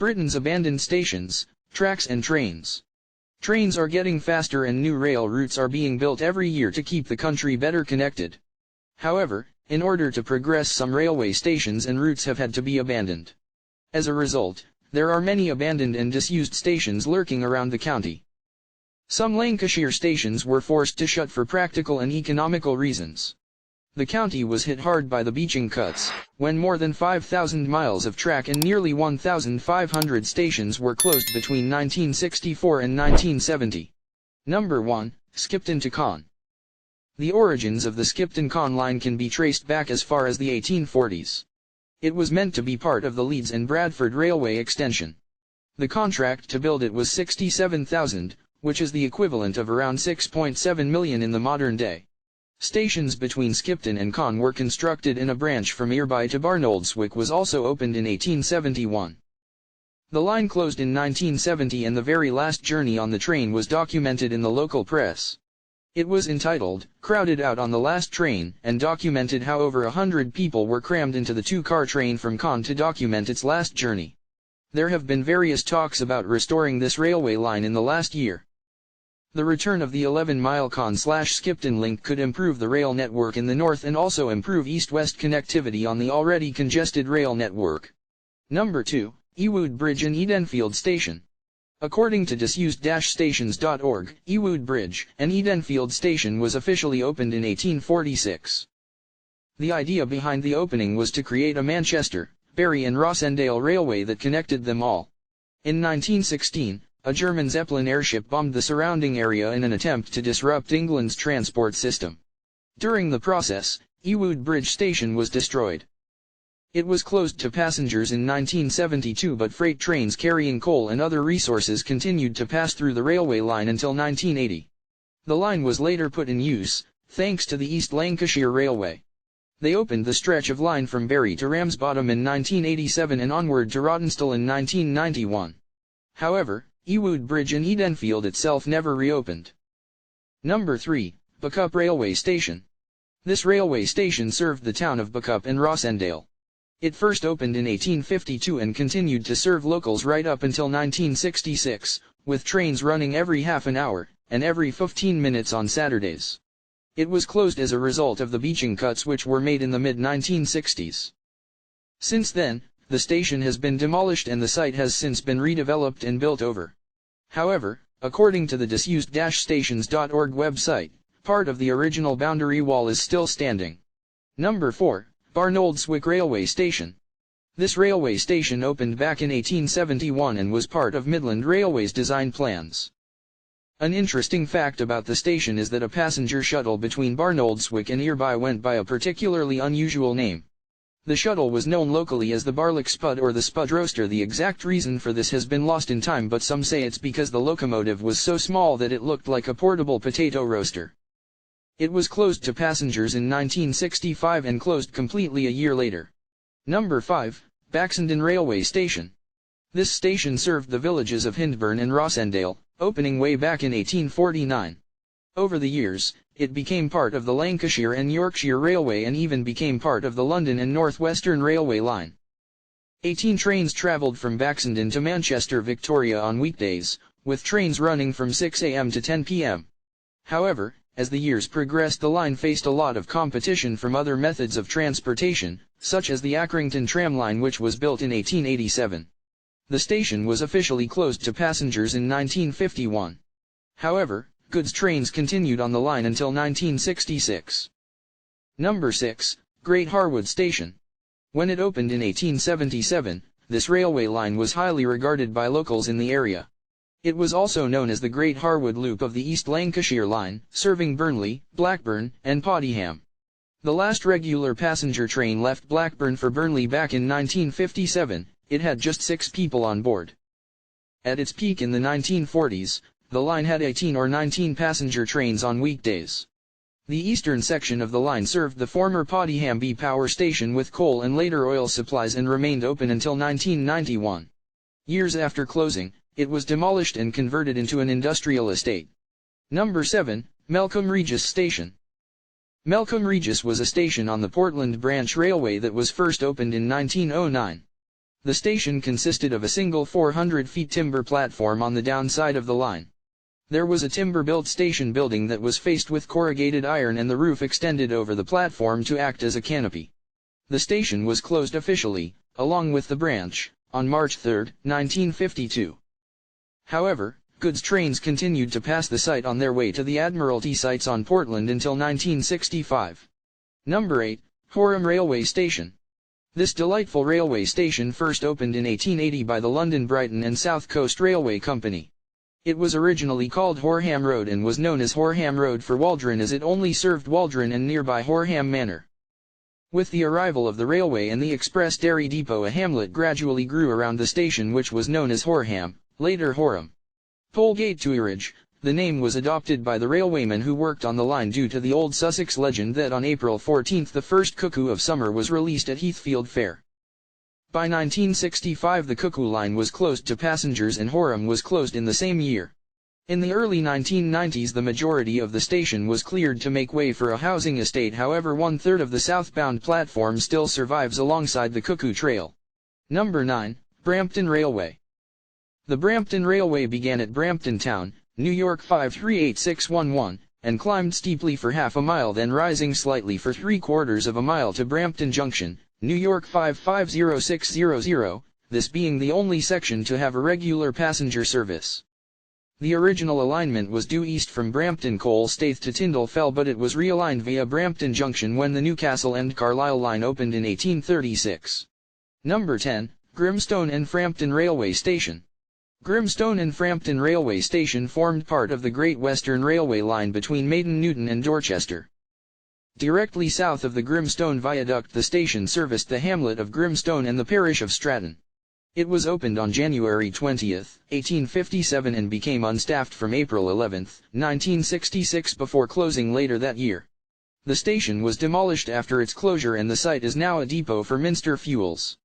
Britain's abandoned stations, tracks and trains. Trains are getting faster and new rail routes are being built every year to keep the country better connected. However, in order to progress, some railway stations and routes have had to be abandoned. As a result, there are many abandoned and disused stations lurking around the county. Some Lancashire stations were forced to shut for practical and economical reasons. The county was hit hard by the beaching cuts, when more than 5,000 miles of track and nearly 1,500 stations were closed between 1964 and 1970. Number 1. Skipton to Caen. The origins of the Skipton-Caen line can be traced back as far as the 1840s. It was meant to be part of the Leeds and Bradford Railway extension. The contract to build it was £67,000, which is the equivalent of around £6.7 million in the modern day. Stations between Skipton and Caen were constructed, and a branch from Irby to Barnoldswick was also opened in 1871. The line closed in 1970, and the very last journey on the train was documented in the local press. It was entitled, "Crowded Out on the Last Train," and documented how over 100 people were crammed into the two-car train from Caen to document its last journey. There have been various talks about restoring this railway line in the last year. The return of the 11-mile Caen/Skipton link could improve the rail network in the north and also improve east-west connectivity on the already congested rail network. Number 2. Ewood Bridge and Edenfield Station. According to disused-stations.org, Ewood Bridge and Edenfield Station was officially opened in 1846. The idea behind the opening was to create a Manchester, Bury and Rossendale railway that connected them all. In 1916, a German Zeppelin airship bombed the surrounding area in an attempt to disrupt England's transport system. During the process, Ewood Bridge Station was destroyed. It was closed to passengers in 1972, but freight trains carrying coal and other resources continued to pass through the railway line until 1980. The line was later put in use, thanks to the East Lancashire Railway. They opened the stretch of line from Bury to Ramsbottom in 1987 and onward to Rawtenstall in 1991. However, Ewood Bridge and Edenfield itself never reopened. Number 3. Buckup Railway Station. This railway station served the town of Buckup and Rossendale. It first opened in 1852 and continued to serve locals right up until 1966, with trains running every half an hour, and every 15 minutes on Saturdays. It was closed as a result of the beaching cuts which were made in the mid-1960s. Since then, the station has been demolished and the site has since been redeveloped and built over. However, according to the disused-stations.org website, part of the original boundary wall is still standing. Number 4. Barnoldswick Railway Station. This railway station opened back in 1871 and was part of Midland Railway's design plans. An interesting fact about the station is that a passenger shuttle between Barnoldswick and Irby went by a particularly unusual name. The shuttle was known locally as the Barlick Spud or the Spud Roaster. The exact reason for this has been lost in time, but some say it's because the locomotive was so small that it looked like a portable potato roaster. It was closed to passengers in 1965 and closed completely a year later. Number 5. Baxenden Railway Station. This station served the villages of Hindburn and Rossendale, opening way back in 1849. Over the years, it became part of the Lancashire and Yorkshire Railway and even became part of the London and North Western Railway line. 18 trains travelled from Baxenden to Manchester, Victoria on weekdays, with trains running from 6 a.m. to 10 p.m. However, as the years progressed, the line faced a lot of competition from other methods of transportation, such as the Accrington tramline, which was built in 1887. The station was officially closed to passengers in 1951. However, goods trains continued on the line until 1966. Number 6. Great Harwood Station. When it opened in 1877, this railway line was highly regarded by locals in the area. It was also known as the Great Harwood Loop of the East Lancashire Line, serving Burnley, Blackburn, and Podiham. The last regular passenger train left Blackburn for Burnley back in 1957. It had just 6 people on board. At its peak in the 1940s, the line had 18 or 19 passenger trains on weekdays. The eastern section of the line served the former Podiham B power station with coal and later oil supplies and remained open until 1991. Years after closing, it was demolished and converted into an industrial estate. Number 7. Melcombe Regis Station. Melcombe Regis was a station on the Portland Branch Railway that was first opened in 1909. The station consisted of a single 400-feet timber platform on the downside of the line. There was a timber-built station building that was faced with corrugated iron and the roof extended over the platform to act as a canopy. The station was closed officially, along with the branch, on March 3, 1952. However, goods trains continued to pass the site on their way to the Admiralty sites on Portland until 1965. Number 8, Horham Railway Station. This delightful railway station first opened in 1880 by the London Brighton and South Coast Railway Company. It was originally called Horham Road and was known as Horham Road for Waldron as it only served Waldron and nearby Horham Manor. With the arrival of the railway and the express dairy depot, a hamlet gradually grew around the station which was known as Horham, later Horham. Polegate to Eridge, the name was adopted by the railwaymen who worked on the line due to the old Sussex legend that on April 14 the first cuckoo of summer was released at Heathfield Fair. By 1965 the cuckoo line was closed to passengers and Horham was closed in the same year. In the early 1990s the majority of the station was cleared to make way for a housing estate, however 1/3 of the southbound platform still survives alongside the Cuckoo Trail. Number 9, Brampton Railway. The Brampton Railway began at Brampton Town, New York 538611, and climbed steeply for half a mile, then rising slightly for 3/4 of a mile to Brampton Junction, New York 550600, this being the only section to have a regular passenger service. The original alignment was due east from Brampton Coal Staithe to Tyndall Fell, but it was realigned via Brampton Junction when the Newcastle and Carlisle line opened in 1836. Number 10, Grimstone and Frampton Railway Station. Grimstone and Frampton Railway Station formed part of the Great Western Railway line between Maiden Newton and Dorchester. Directly south of the Grimstone Viaduct the station serviced the hamlet of Grimstone and the parish of Stratton. It was opened on January 20, 1857 and became unstaffed from April 11, 1966 before closing later that year. The station was demolished after its closure and the site is now a depot for Minster Fuels.